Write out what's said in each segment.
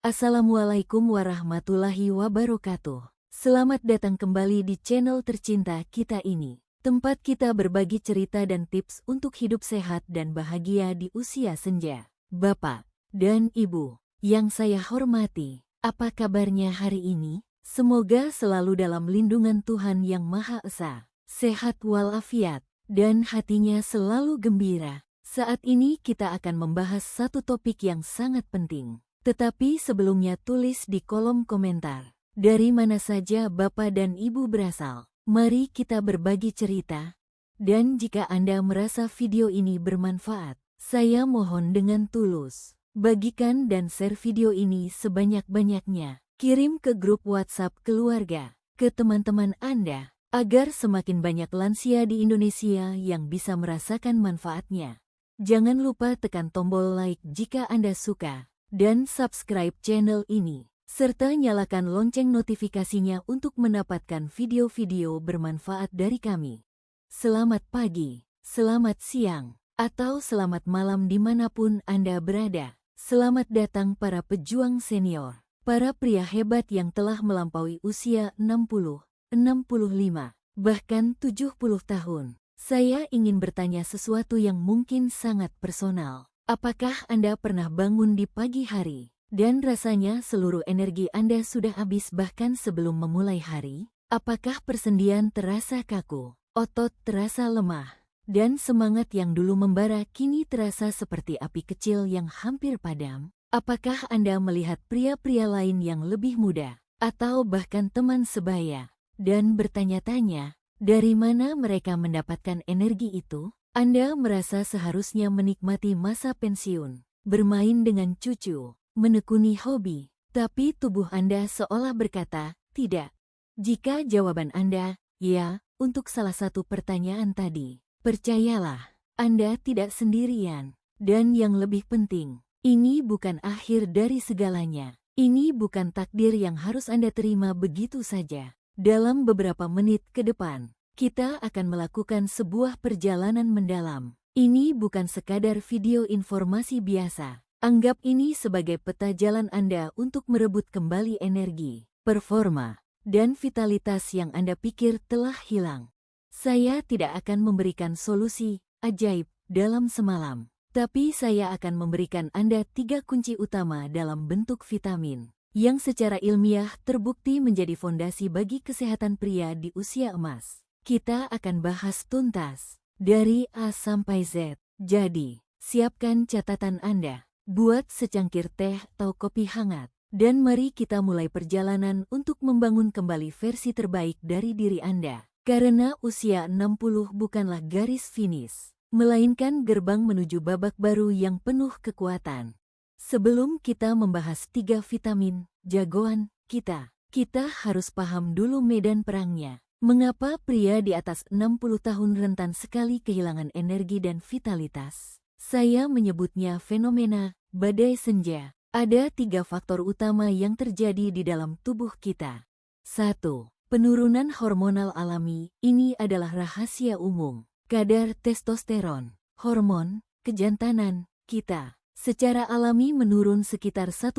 Assalamualaikum warahmatullahi wabarakatuh. Selamat datang kembali di channel tercinta kita ini. Tempat kita berbagi cerita dan tips untuk hidup sehat dan bahagia di usia senja. Bapak dan Ibu yang saya hormati, apa kabarnya hari ini? Semoga selalu dalam lindungan Tuhan Yang Maha Esa, sehat walafiat, dan hatinya selalu gembira. Saat ini kita akan membahas satu topik yang sangat penting. Tetapi sebelumnya tulis di kolom komentar, dari mana saja Bapak dan Ibu berasal. Mari kita berbagi cerita. Dan jika Anda merasa video ini bermanfaat, saya mohon dengan tulus, bagikan dan share video ini sebanyak-banyaknya. Kirim ke grup WhatsApp keluarga, ke teman-teman Anda, agar semakin banyak lansia di Indonesia yang bisa merasakan manfaatnya. Jangan lupa tekan tombol like jika Anda suka, dan subscribe channel ini, serta nyalakan lonceng notifikasinya untuk mendapatkan video-video bermanfaat dari kami. Selamat pagi, selamat siang, atau selamat malam dimanapun Anda berada. Selamat datang para pejuang senior, para pria hebat yang telah melampaui usia 60, 65, bahkan 70 tahun. Saya ingin bertanya sesuatu yang mungkin sangat personal. Apakah Anda pernah bangun di pagi hari, dan rasanya seluruh energi Anda sudah habis bahkan sebelum memulai hari? Apakah persendian terasa kaku, otot terasa lemah, dan semangat yang dulu membara kini terasa seperti api kecil yang hampir padam? Apakah Anda melihat pria-pria lain yang lebih muda, atau bahkan teman sebaya, dan bertanya-tanya, dari mana mereka mendapatkan energi itu? Anda merasa seharusnya menikmati masa pensiun, bermain dengan cucu, menekuni hobi, tapi tubuh Anda seolah berkata, tidak. Jika jawaban Anda, ya, untuk salah satu pertanyaan tadi, percayalah, Anda tidak sendirian. Dan yang lebih penting, ini bukan akhir dari segalanya. Ini bukan takdir yang harus Anda terima begitu saja. Dalam beberapa menit ke depan, kita akan melakukan sebuah perjalanan mendalam. Ini bukan sekadar video informasi biasa. Anggap ini sebagai peta jalan Anda untuk merebut kembali energi, performa, dan vitalitas yang Anda pikir telah hilang. Saya tidak akan memberikan solusi ajaib dalam semalam, tapi saya akan memberikan Anda 3 kunci utama dalam bentuk vitamin, yang secara ilmiah terbukti menjadi fondasi bagi kesehatan pria di usia emas. Kita akan bahas tuntas, dari A sampai Z. Jadi, siapkan catatan Anda, buat secangkir teh atau kopi hangat, dan mari kita mulai perjalanan untuk membangun kembali versi terbaik dari diri Anda. Karena usia 60 bukanlah garis finish, melainkan gerbang menuju babak baru yang penuh kekuatan. Sebelum kita membahas 3 vitamin jagoan kita harus paham dulu medan perangnya. Mengapa pria di atas 60 tahun rentan sekali kehilangan energi dan vitalitas? Saya menyebutnya fenomena badai senja. Ada 3 faktor utama yang terjadi di dalam tubuh kita. 1. Penurunan hormonal alami. Ini adalah rahasia umum. Kadar testosteron, hormon kejantanan kita, secara alami menurun sekitar 1%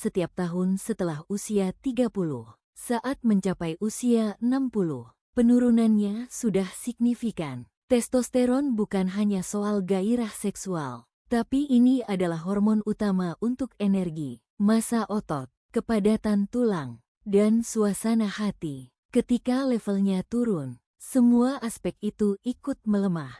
setiap tahun setelah usia 30. Saat mencapai usia 60, penurunannya sudah signifikan. Testosteron bukan hanya soal gairah seksual, tapi ini adalah hormon utama untuk energi, massa otot, kepadatan tulang, dan suasana hati. Ketika levelnya turun, semua aspek itu ikut melemah.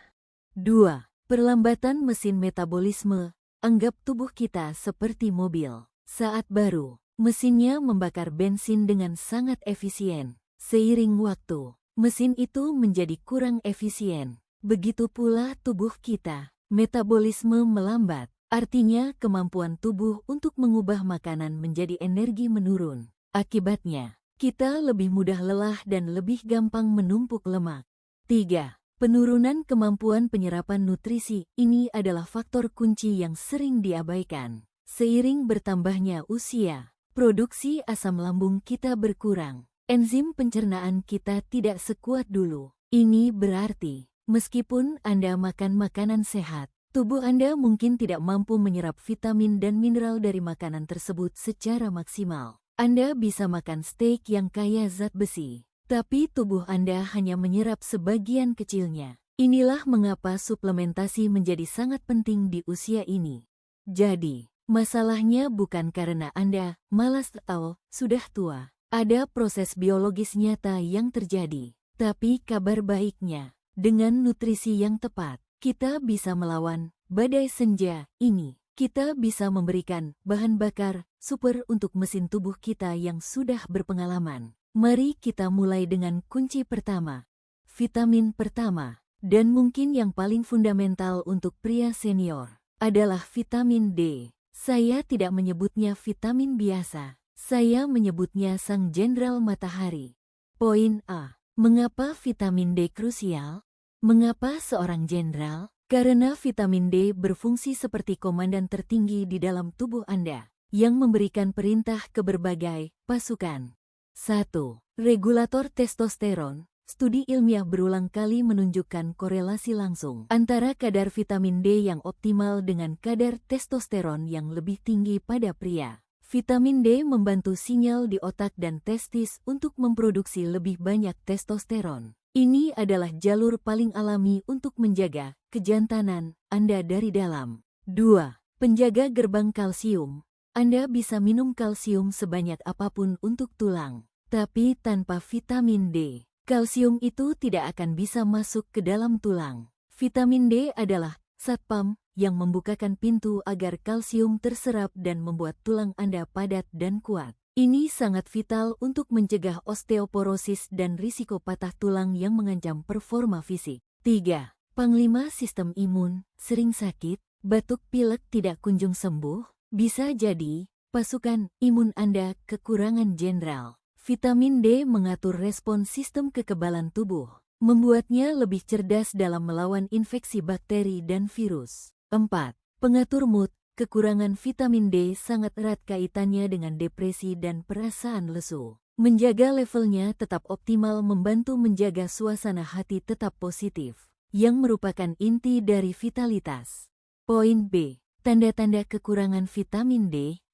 2. Perlambatan mesin metabolisme. Anggap tubuh kita seperti mobil. Saat baru, mesinnya membakar bensin dengan sangat efisien. Seiring waktu, mesin itu menjadi kurang efisien. Begitu pula tubuh kita. Metabolisme melambat, artinya kemampuan tubuh untuk mengubah makanan menjadi energi menurun. Akibatnya, kita lebih mudah lelah dan lebih gampang menumpuk lemak. 3. Penurunan kemampuan penyerapan nutrisi. Ini adalah faktor kunci yang sering diabaikan. Seiring bertambahnya usia, produksi asam lambung kita berkurang. Enzim pencernaan kita tidak sekuat dulu. Ini berarti, meskipun Anda makan makanan sehat, Tubuh Anda mungkin tidak mampu menyerap vitamin dan mineral dari makanan tersebut secara maksimal. Anda bisa makan steak yang kaya zat besi, tapi tubuh Anda hanya menyerap sebagian kecilnya. Inilah mengapa suplementasi menjadi sangat penting di usia ini. Jadi, masalahnya bukan karena Anda malas atau sudah tua. Ada proses biologis nyata yang terjadi. Tapi kabar baiknya, dengan nutrisi yang tepat, kita bisa melawan badai senja ini. Kita bisa memberikan bahan bakar super untuk mesin tubuh kita yang sudah berpengalaman. Mari kita mulai dengan kunci pertama. Vitamin pertama, dan mungkin yang paling fundamental untuk pria senior, adalah vitamin D. Saya tidak menyebutnya vitamin biasa. Saya menyebutnya sang jenderal matahari. Poin A. Mengapa vitamin D krusial? Mengapa seorang jenderal? Karena vitamin D berfungsi seperti komandan tertinggi di dalam tubuh Anda, yang memberikan perintah ke berbagai pasukan. 1. Regulator testosteron. Studi ilmiah berulang kali menunjukkan korelasi langsung antara kadar vitamin D yang optimal dengan kadar testosteron yang lebih tinggi pada pria. Vitamin D membantu sinyal di otak dan testis untuk memproduksi lebih banyak testosteron. Ini adalah jalur paling alami untuk menjaga kejantanan Anda dari dalam. 2. Penjaga gerbang kalsium. Anda bisa minum kalsium sebanyak apapun untuk tulang, tapi tanpa vitamin D, kalsium itu tidak akan bisa masuk ke dalam tulang. Vitamin D adalah satpam yang membukakan pintu agar kalsium terserap dan membuat tulang Anda padat dan kuat. Ini sangat vital untuk mencegah osteoporosis dan risiko patah tulang yang mengancam performa fisik. 3. Panglima sistem imun, sering sakit, batuk pilek tidak kunjung sembuh. Bisa jadi, pasukan imun Anda kekurangan jenderal. Vitamin D mengatur respon sistem kekebalan tubuh, membuatnya lebih cerdas dalam melawan infeksi bakteri dan virus. 4. Pengatur mood. Kekurangan vitamin D sangat erat kaitannya dengan depresi dan perasaan lesu. Menjaga levelnya tetap optimal membantu menjaga suasana hati tetap positif, yang merupakan inti dari vitalitas. Poin B. Tanda-tanda kekurangan vitamin D.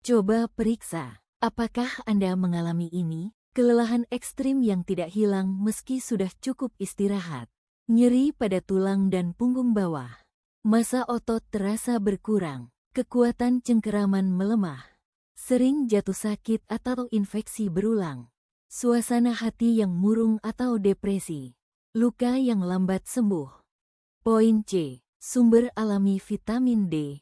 Coba periksa, apakah Anda mengalami ini? Kelelahan ekstrim yang tidak hilang meski sudah cukup istirahat. Nyeri pada tulang dan punggung bawah. Massa otot terasa berkurang, kekuatan cengkeraman melemah, sering jatuh sakit atau infeksi berulang, suasana hati yang murung atau depresi, luka yang lambat sembuh. Poin C. Sumber alami vitamin D.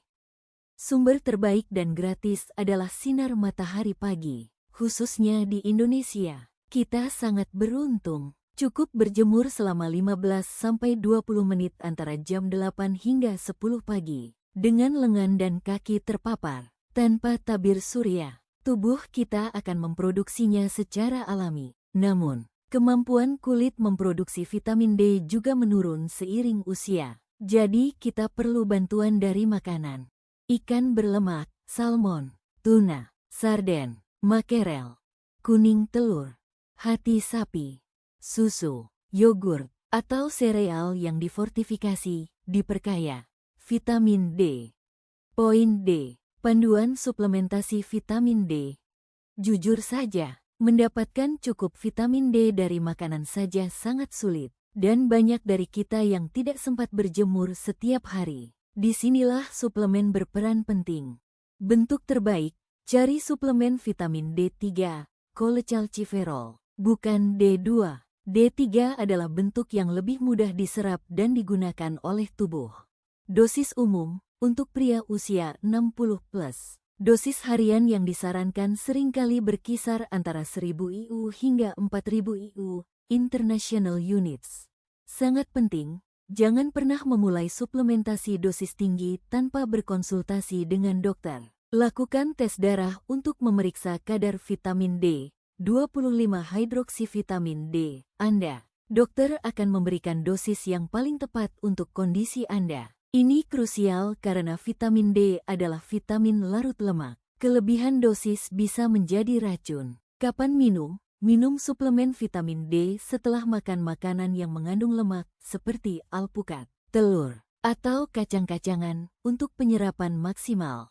Sumber terbaik dan gratis adalah sinar matahari pagi, khususnya di Indonesia. Kita sangat beruntung. Cukup berjemur selama 15-20 menit antara jam 8 hingga 10 pagi. Dengan lengan dan kaki terpapar, tanpa tabir surya, tubuh kita akan memproduksinya secara alami. Namun, kemampuan kulit memproduksi vitamin D juga menurun seiring usia. Jadi kita perlu bantuan dari makanan. Ikan berlemak, salmon, tuna, sarden, makerel, kuning telur, hati sapi, susu, yogurt, atau sereal yang difortifikasi, diperkaya vitamin D. Poin D. Panduan suplementasi vitamin D. Jujur saja, mendapatkan cukup vitamin D dari makanan saja sangat sulit, dan banyak dari kita yang tidak sempat berjemur setiap hari. Disinilah suplemen berperan penting. Bentuk terbaik, cari suplemen vitamin D3, cholecalciferol, bukan D2. D3 adalah bentuk yang lebih mudah diserap dan digunakan oleh tubuh. Dosis umum, untuk pria usia 60+. Dosis harian yang disarankan seringkali berkisar antara 1000 IU hingga 4000 IU, International Units. Sangat penting, jangan pernah memulai suplementasi dosis tinggi tanpa berkonsultasi dengan dokter. Lakukan tes darah untuk memeriksa kadar vitamin D. 25 hidroksivitamin D, Anda. Dokter akan memberikan dosis yang paling tepat untuk kondisi Anda. Ini krusial karena vitamin D adalah vitamin larut lemak. Kelebihan dosis bisa menjadi racun. Kapan minum? Minum suplemen vitamin D setelah makan makanan yang mengandung lemak seperti alpukat, telur, atau kacang-kacangan untuk penyerapan maksimal.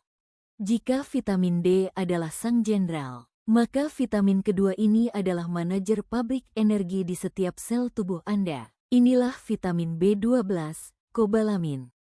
Jika vitamin D adalah sang jenderal, maka vitamin kedua ini adalah manajer pabrik energi di setiap sel tubuh Anda. Inilah vitamin B12, kobalamin.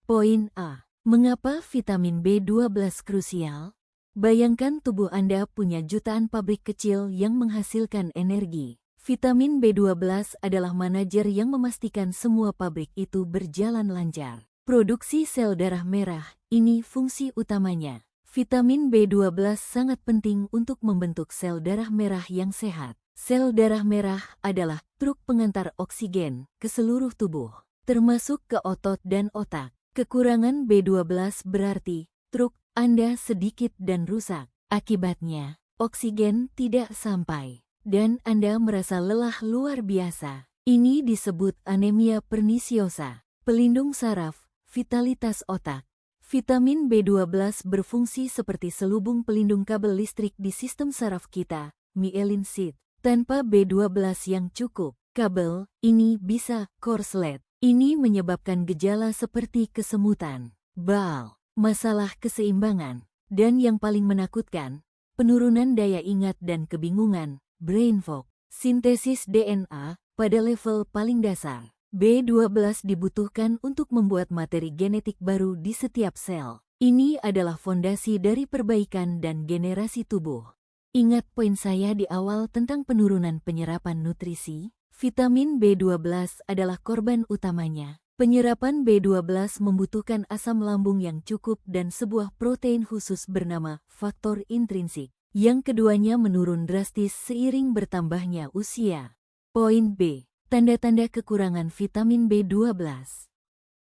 Poin A. Mengapa vitamin B12 krusial? Bayangkan tubuh Anda punya jutaan pabrik kecil yang menghasilkan energi. Vitamin B12 adalah manajer yang memastikan semua pabrik itu berjalan lancar. Produksi sel darah merah, ini fungsi utamanya. Vitamin B12 sangat penting untuk membentuk sel darah merah yang sehat. Sel darah merah adalah truk pengantar oksigen ke seluruh tubuh, termasuk ke otot dan otak. Kekurangan B12 berarti truk Anda sedikit dan rusak. Akibatnya, oksigen tidak sampai, dan Anda merasa lelah luar biasa. Ini disebut anemia pernisiosa. Pelindung saraf, vitalitas otak. Vitamin B12 berfungsi seperti selubung pelindung kabel listrik di sistem saraf kita, myelin sheath. Tanpa B12 yang cukup, kabel ini bisa korslet. Ini menyebabkan gejala seperti kesemutan, baal, masalah keseimbangan, dan yang paling menakutkan, penurunan daya ingat dan kebingungan, brain fog. Sintesis DNA pada level paling dasar. B12 dibutuhkan untuk membuat materi genetik baru di setiap sel. Ini adalah fondasi dari perbaikan dan generasi tubuh. Ingat poin saya di awal tentang penurunan penyerapan nutrisi? Vitamin B12 adalah korban utamanya. Penyerapan B12 membutuhkan asam lambung yang cukup dan sebuah protein khusus bernama faktor intrinsik. Yang keduanya menurun drastis seiring bertambahnya usia. Poin B. Tanda-tanda kekurangan vitamin B12.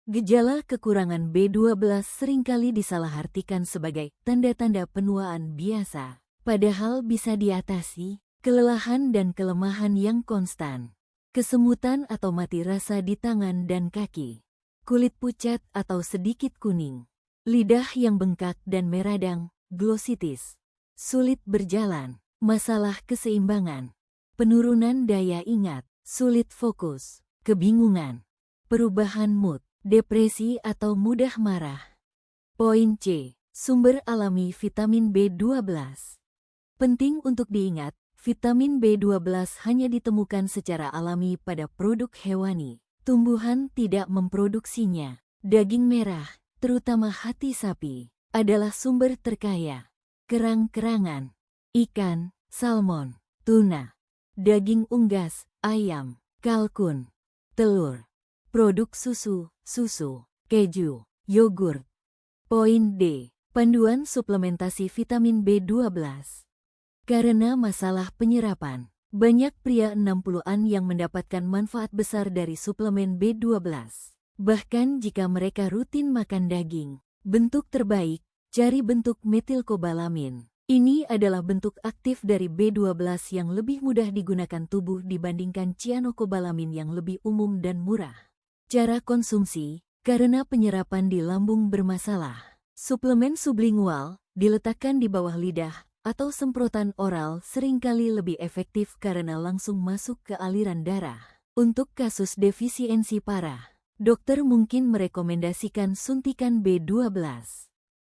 Gejala kekurangan B12 seringkali disalahartikan sebagai tanda-tanda penuaan biasa, padahal bisa diatasi. Kelelahan dan kelemahan yang konstan, kesemutan atau mati rasa di tangan dan kaki, kulit pucat atau sedikit kuning, lidah yang bengkak dan meradang, glositis, sulit berjalan, masalah keseimbangan, penurunan daya ingat, sulit fokus, kebingungan, perubahan mood, depresi atau mudah marah. Poin C. Sumber alami vitamin B12. Penting untuk diingat, vitamin B12 hanya ditemukan secara alami pada produk hewani. Tumbuhan tidak memproduksinya. Daging merah, terutama hati sapi, adalah sumber terkaya. Kerang-kerangan, ikan, salmon, tuna, daging unggas, ayam, kalkun, telur, produk susu, keju, yogurt. Poin D. Panduan suplementasi vitamin B12. Karena masalah penyerapan, banyak pria 60-an yang mendapatkan manfaat besar dari suplemen B12. Bahkan jika mereka rutin makan daging. Bentuk terbaik, cari bentuk metilkobalamin. Ini adalah bentuk aktif dari B12 yang lebih mudah digunakan tubuh dibandingkan cyanokobalamin yang lebih umum dan murah. Cara konsumsi, karena penyerapan di lambung bermasalah. Suplemen sublingual, diletakkan di bawah lidah, atau semprotan oral seringkali lebih efektif karena langsung masuk ke aliran darah. Untuk kasus defisiensi parah, dokter mungkin merekomendasikan suntikan B12.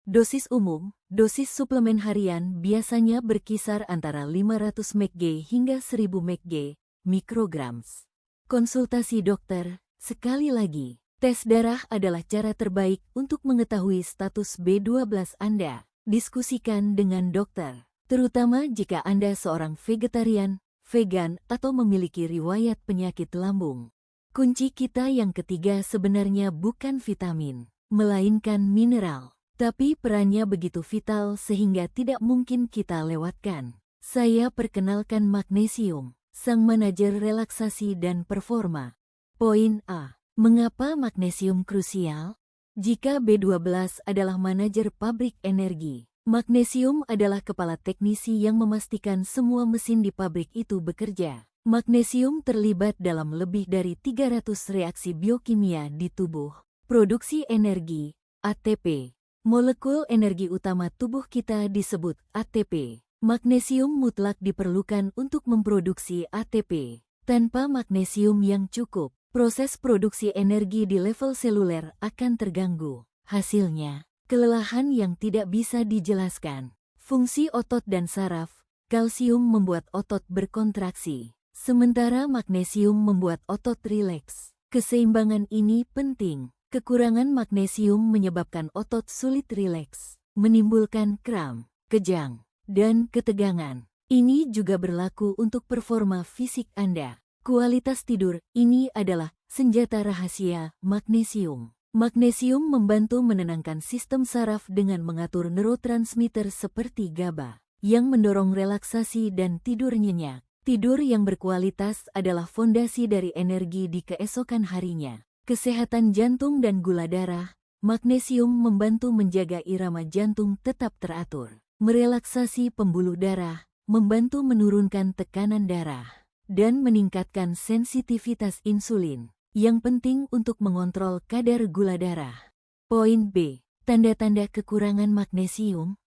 Dosis umum, dosis suplemen harian biasanya berkisar antara 500 mg hingga 1000 mg, mikrograms. Konsultasi dokter, sekali lagi, tes darah adalah cara terbaik untuk mengetahui status B12 Anda. Diskusikan dengan dokter. Terutama jika Anda seorang vegetarian, vegan, atau memiliki riwayat penyakit lambung. Kunci kita yang ketiga sebenarnya bukan vitamin, melainkan mineral. Tapi perannya begitu vital sehingga tidak mungkin kita lewatkan. Saya perkenalkan magnesium, sang manajer relaksasi dan performa. Poin A. Mengapa magnesium krusial? Jika B12 adalah manajer pabrik energi, magnesium adalah kepala teknisi yang memastikan semua mesin di pabrik itu bekerja. Magnesium terlibat dalam lebih dari 300 reaksi biokimia di tubuh. Produksi energi, ATP. Molekul energi utama tubuh kita disebut ATP. Magnesium mutlak diperlukan untuk memproduksi ATP. Tanpa magnesium yang cukup, proses produksi energi di level seluler akan terganggu. Hasilnya, kelelahan yang tidak bisa dijelaskan. Fungsi otot dan saraf, kalsium membuat otot berkontraksi, sementara magnesium membuat otot rileks. Keseimbangan ini penting. Kekurangan magnesium menyebabkan otot sulit rileks, menimbulkan kram, kejang, dan ketegangan. Ini juga berlaku untuk performa fisik Anda. Kualitas tidur, ini adalah senjata rahasia magnesium. Magnesium membantu menenangkan sistem saraf dengan mengatur neurotransmitter seperti GABA, yang mendorong relaksasi dan tidur nyenyak. Tidur yang berkualitas adalah fondasi dari energi di keesokan harinya. Kesehatan jantung dan gula darah, magnesium membantu menjaga irama jantung tetap teratur. Merelaksasi pembuluh darah, membantu menurunkan tekanan darah, dan meningkatkan sensitivitas insulin, yang penting untuk mengontrol kadar gula darah. Poin B. Tanda-tanda kekurangan magnesium.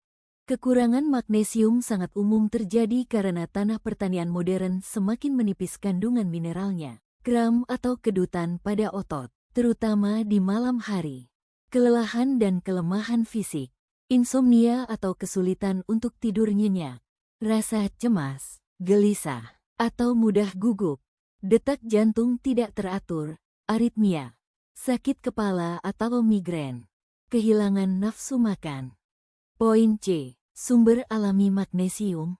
Kekurangan magnesium sangat umum terjadi karena tanah pertanian modern semakin menipis kandungan mineralnya. Kram atau kedutan pada otot, terutama di malam hari. Kelelahan dan kelemahan fisik. Insomnia atau kesulitan untuk tidur nyenyak. Rasa cemas, gelisah, atau mudah gugup. Detak jantung tidak teratur, aritmia, sakit kepala atau migrain, kehilangan nafsu makan. Poin C. Sumber alami magnesium.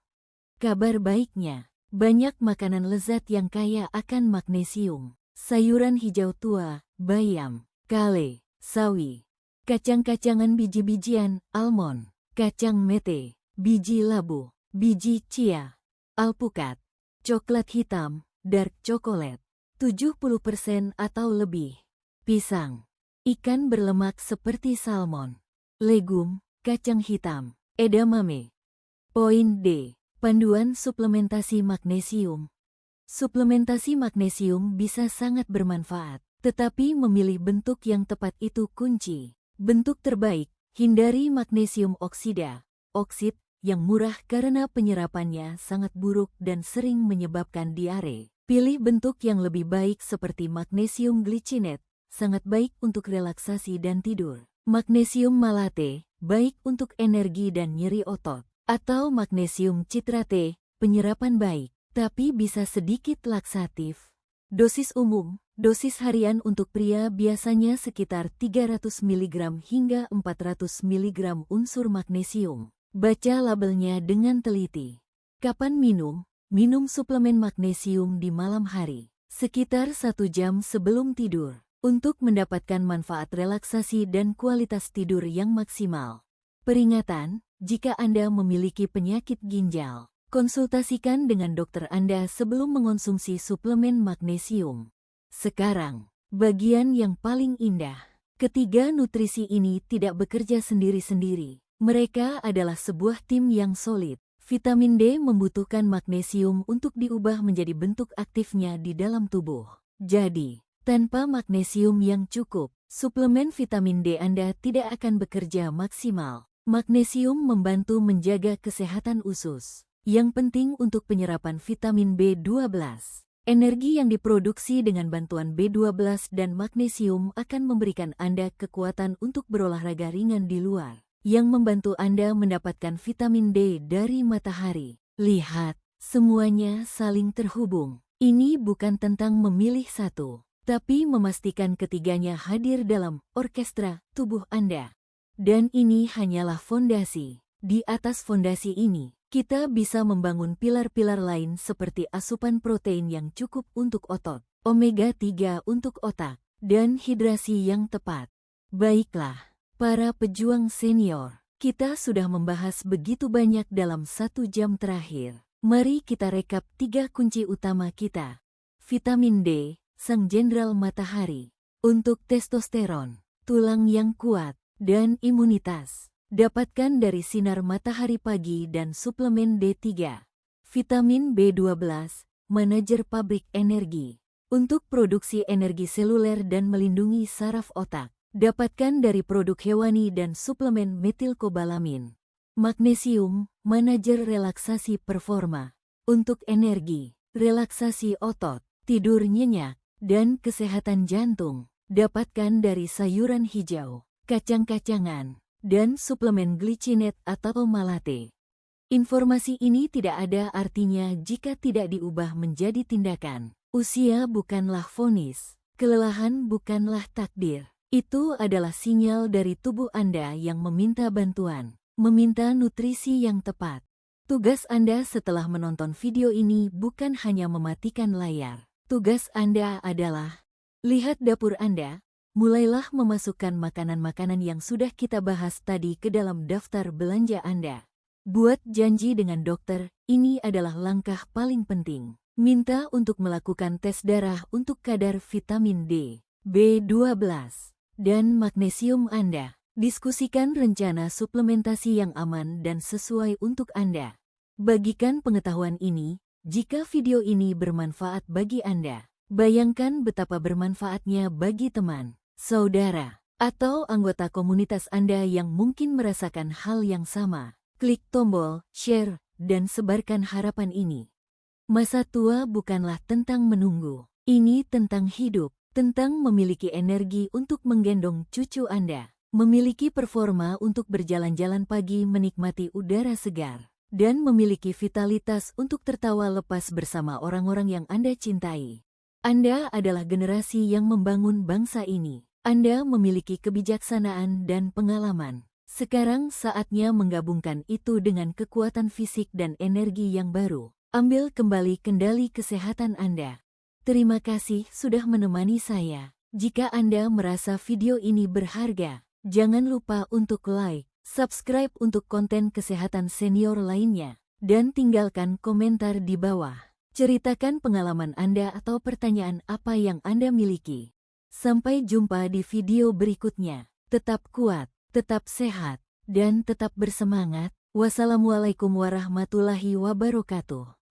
Kabar baiknya, banyak makanan lezat yang kaya akan magnesium. Sayuran hijau tua, bayam, kale, sawi, kacang-kacangan biji-bijian, almond, kacang mete, biji labu, biji chia, alpukat, coklat hitam, dark chocolate, 70% atau lebih. Pisang, ikan berlemak seperti salmon, legum, kacang hitam, edamame. Poin D. Panduan suplementasi magnesium. Suplementasi magnesium bisa sangat bermanfaat, tetapi memilih bentuk yang tepat itu kunci. Bentuk terbaik, hindari magnesium oksida, oksid, yang murah karena penyerapannya sangat buruk dan sering menyebabkan diare. Pilih bentuk yang lebih baik seperti magnesium glycinate, sangat baik untuk relaksasi dan tidur. Magnesium malate, baik untuk energi dan nyeri otot. Atau magnesium citrate, penyerapan baik, tapi bisa sedikit laksatif. Dosis umum, dosis harian untuk pria biasanya sekitar 300 mg hingga 400 mg unsur magnesium. Baca labelnya dengan teliti. Kapan minum? Minum suplemen magnesium di malam hari, sekitar 1 jam sebelum tidur, untuk mendapatkan manfaat relaksasi dan kualitas tidur yang maksimal. Peringatan, jika Anda memiliki penyakit ginjal, konsultasikan dengan dokter Anda sebelum mengonsumsi suplemen magnesium. Sekarang, bagian yang paling indah. Ketiga nutrisi ini tidak bekerja sendiri-sendiri. Mereka adalah sebuah tim yang solid. Vitamin D membutuhkan magnesium untuk diubah menjadi bentuk aktifnya di dalam tubuh. Jadi, tanpa magnesium yang cukup, suplemen vitamin D Anda tidak akan bekerja maksimal. Magnesium membantu menjaga kesehatan usus, yang penting untuk penyerapan vitamin B12. Energi yang diproduksi dengan bantuan B12 dan magnesium akan memberikan Anda kekuatan untuk berolahraga ringan di luar, yang membantu Anda mendapatkan vitamin D dari matahari. Lihat, semuanya saling terhubung. Ini bukan tentang memilih satu, tapi memastikan ketiganya hadir dalam orkestra tubuh Anda. Dan ini hanyalah fondasi. Di atas fondasi ini, kita bisa membangun pilar-pilar lain seperti asupan protein yang cukup untuk otot, omega 3 untuk otak, dan hidrasi yang tepat. Baiklah, para pejuang senior, kita sudah membahas begitu banyak dalam 1 jam terakhir. Mari kita rekap 3 kunci utama kita. Vitamin D, sang jenderal matahari, untuk testosteron, tulang yang kuat, dan imunitas. Dapatkan dari sinar matahari pagi dan suplemen D3. Vitamin B12, manajer pabrik energi, untuk produksi energi seluler dan melindungi saraf otak. Dapatkan dari produk hewani dan suplemen metilkobalamin. Magnesium, manajer relaksasi performa, untuk energi, relaksasi otot, tidur nyenyak, dan kesehatan jantung. Dapatkan dari sayuran hijau, kacang-kacangan, dan suplemen glycinate atau malate. Informasi ini tidak ada artinya jika tidak diubah menjadi tindakan. Usia bukanlah vonis, kelelahan bukanlah takdir. Itu adalah sinyal dari tubuh Anda yang meminta bantuan, meminta nutrisi yang tepat. Tugas Anda setelah menonton video ini bukan hanya mematikan layar. Tugas Anda adalah lihat dapur Anda, mulailah memasukkan makanan-makanan yang sudah kita bahas tadi ke dalam daftar belanja Anda. Buat janji dengan dokter, ini adalah langkah paling penting. Minta untuk melakukan tes darah untuk kadar vitamin D, B12, dan magnesium Anda. Diskusikan rencana suplementasi yang aman dan sesuai untuk Anda. Bagikan pengetahuan ini, jika video ini bermanfaat bagi Anda. Bayangkan betapa bermanfaatnya bagi teman, saudara, atau anggota komunitas Anda yang mungkin merasakan hal yang sama. Klik tombol share dan sebarkan harapan ini. Masa tua bukanlah tentang menunggu. Ini tentang hidup, tentang memiliki energi untuk menggendong cucu Anda. Memiliki performa untuk berjalan-jalan pagi menikmati udara segar, dan memiliki vitalitas untuk tertawa lepas bersama orang-orang yang Anda cintai. Anda adalah generasi yang membangun bangsa ini. Anda memiliki kebijaksanaan dan pengalaman. Sekarang saatnya menggabungkan itu dengan kekuatan fisik dan energi yang baru. Ambil kembali kendali kesehatan Anda. Terima kasih sudah menemani saya. Jika Anda merasa video ini berharga, jangan lupa untuk like, subscribe untuk konten kesehatan senior lainnya, dan tinggalkan komentar di bawah. Ceritakan pengalaman Anda atau pertanyaan apa yang Anda miliki. Sampai jumpa di video berikutnya. Tetap kuat, tetap sehat, dan tetap bersemangat. Wassalamualaikum warahmatullahi wabarakatuh.